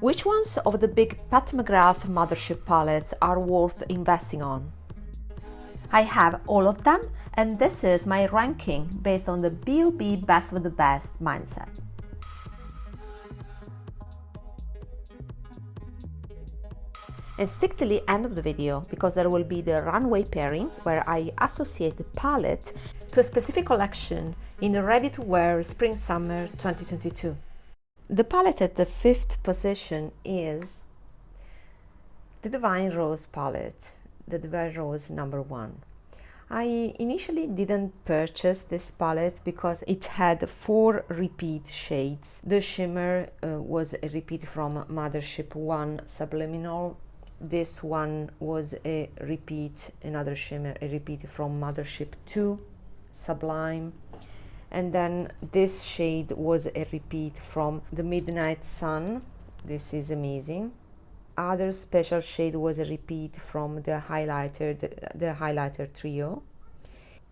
Which ones of the big Pat McGrath Mothership palettes are worth investing on? I have all of them, and this is my ranking based on the B.O.B. best of the best mindset. And stick till the end of the video because there will be the runway pairing where I associate the palette to a specific collection in the ready-to-wear spring-summer 2022. The palette at the 5th position is the Divine Rose palette, the Divine Rose number 1. I initially didn't purchase this palette because it had 4 repeat shades. The shimmer was a repeat from Mothership 1 Subliminal. This one was a repeat, another shimmer, a repeat from Mothership 2 Sublime. And then this shade was a repeat from the Midnight Sun. This is amazing. Other special shade was a repeat from the highlighter, the highlighter trio.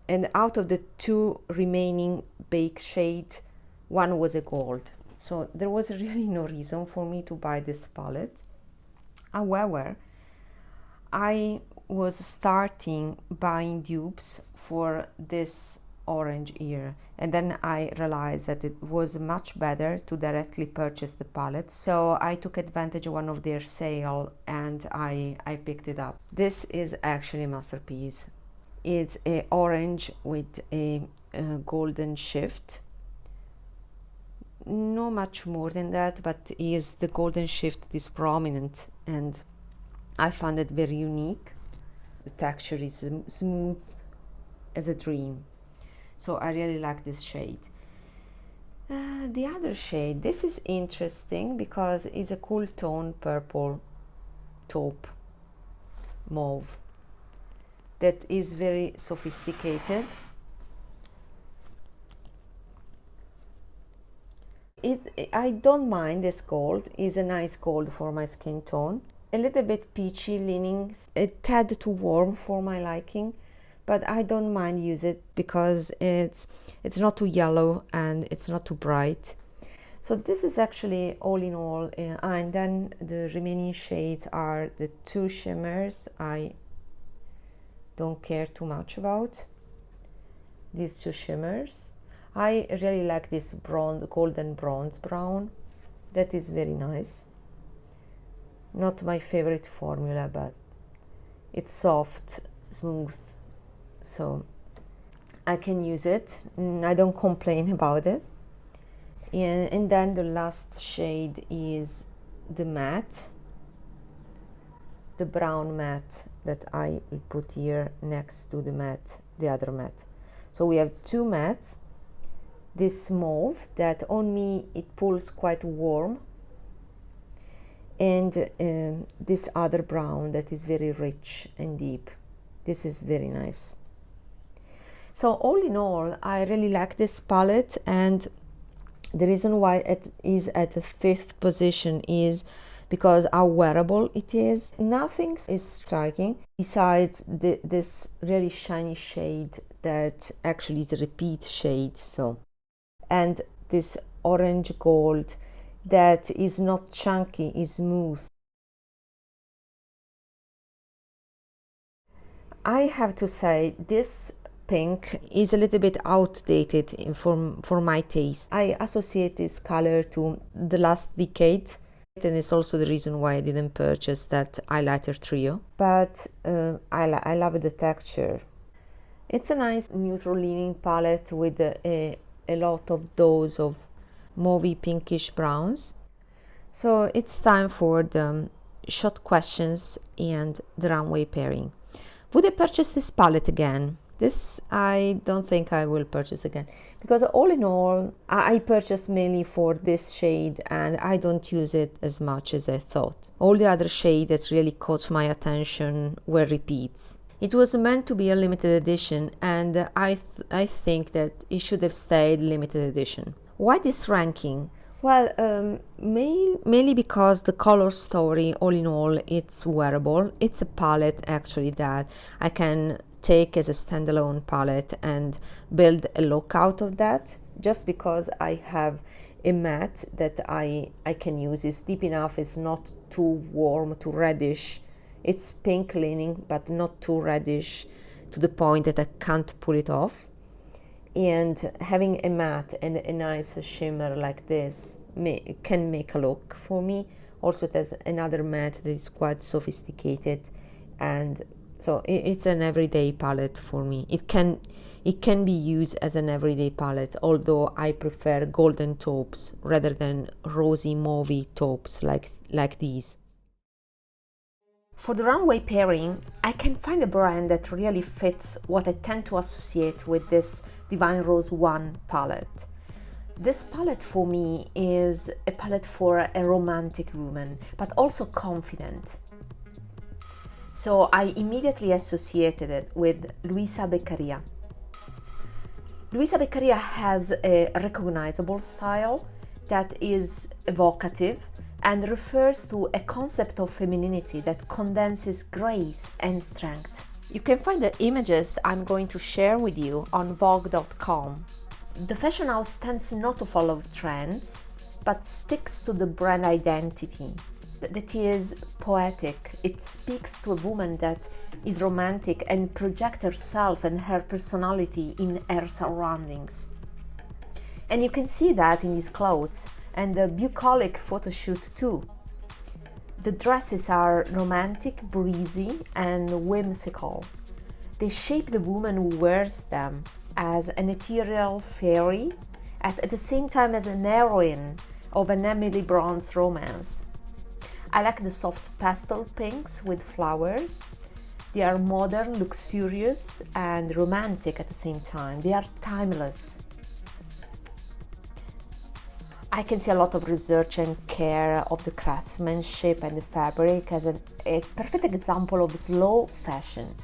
And out of the 2 remaining bake shades, one was a gold. So there was really no reason for me to buy this palette. However, I was starting buying dupes for this orange here, and then I realized that it was much better to directly purchase the palette, so I took advantage of one of their sale and I picked it up. This is actually a masterpiece. It's a orange with a golden shift, no much more than that, but is the golden shift is prominent, and I found it very unique. The texture is smooth as a dream. So I really like this shade. The other shade, this is interesting because it's a cool tone purple taupe mauve that is very sophisticated. I don't mind this gold, it's a nice gold for my skin tone. A little bit peachy leaning, a tad too warm for my liking. But I don't mind use it because it's not too yellow and it's not too bright. So this is actually all in all, and then the remaining shades are the 2 shimmers I don't care too much about. These 2 shimmers. I really like this bronze, golden bronze brown. That is very nice. Not my favorite formula, but it's soft, smooth. So I can use it. I don't complain about it. And then the last shade is the matte, the brown matte that I will put here next to the matte, the other matte. So we have 2 mattes. This mauve that on me it pulls quite warm, and this other brown that is very rich and deep. This is very nice. So all in all, I really like this palette, and the reason why it is at the 5th position is because how wearable it is. Nothing is striking besides this really shiny shade that actually is a repeat shade. So, and this orange gold that is not chunky, is smooth. I have to say this pink is a little bit outdated for my taste. I associate this color to the last decade, and it's also the reason why I didn't purchase that highlighter trio. But I love the texture. It's a nice neutral leaning palette with a lot of those of mauvey pinkish browns. So it's time for the short questions and the runway pairing. Would I purchase this palette again? This I don't think I will purchase again, because all in all I purchased mainly for this shade and I don't use it as much as I thought. All the other shades that really caught my attention were repeats. It was meant to be a limited edition, and I think that it should have stayed limited edition. Why this ranking? Well, mainly because the color story, all in all, it's wearable. It's a palette actually that I can take as a standalone palette and build a look out of that, just because I have a matte that I can use. It's deep enough, it's not too warm, too reddish. It's pink leaning, but not too reddish to the point that I can't pull it off. And having a matte and a nice shimmer like this can make a look for me. Also, it has another matte that is quite sophisticated, and so it's an everyday palette for me. It can be used as an everyday palette, although I prefer golden taupes rather than rosy mauvey taupes like these. For the runway pairing, I can find a brand that really fits what I tend to associate with this Divine Rose 1 palette. This palette for me is a palette for a romantic woman, but also confident. So I immediately associated it with Luisa Beccaria. Luisa Beccaria has a recognizable style that is evocative and refers to a concept of femininity that condenses grace and strength. You can find the images I'm going to share with you on Vogue.com. The fashion house tends not to follow trends, but sticks to the brand identity that is poetic. It speaks to a woman that is romantic and projects herself and her personality in her surroundings. And you can see that in these clothes and the bucolic photo shoot too. The dresses are romantic, breezy, and whimsical. They shape the woman who wears them as an ethereal fairy, at the same time as an heroine of an Emily Bronte romance. I like the soft pastel pinks with flowers. They are modern, luxurious, and romantic at the same time. They are timeless. I can see a lot of research and care of the craftsmanship and the fabric as a perfect example of slow fashion.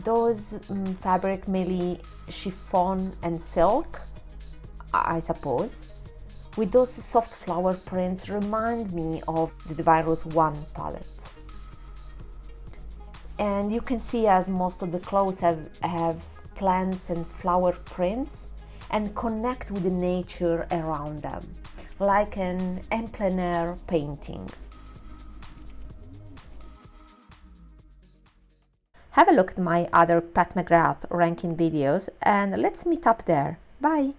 Those fabric, mainly chiffon and silk, I suppose, with those soft flower prints, remind me of the Divine Rose 1 palette. And you can see as most of the clothes have plants and flower prints and connect with the nature around them, like an en plein air painting. Have a look at my other Pat McGrath ranking videos and let's meet up there. Bye!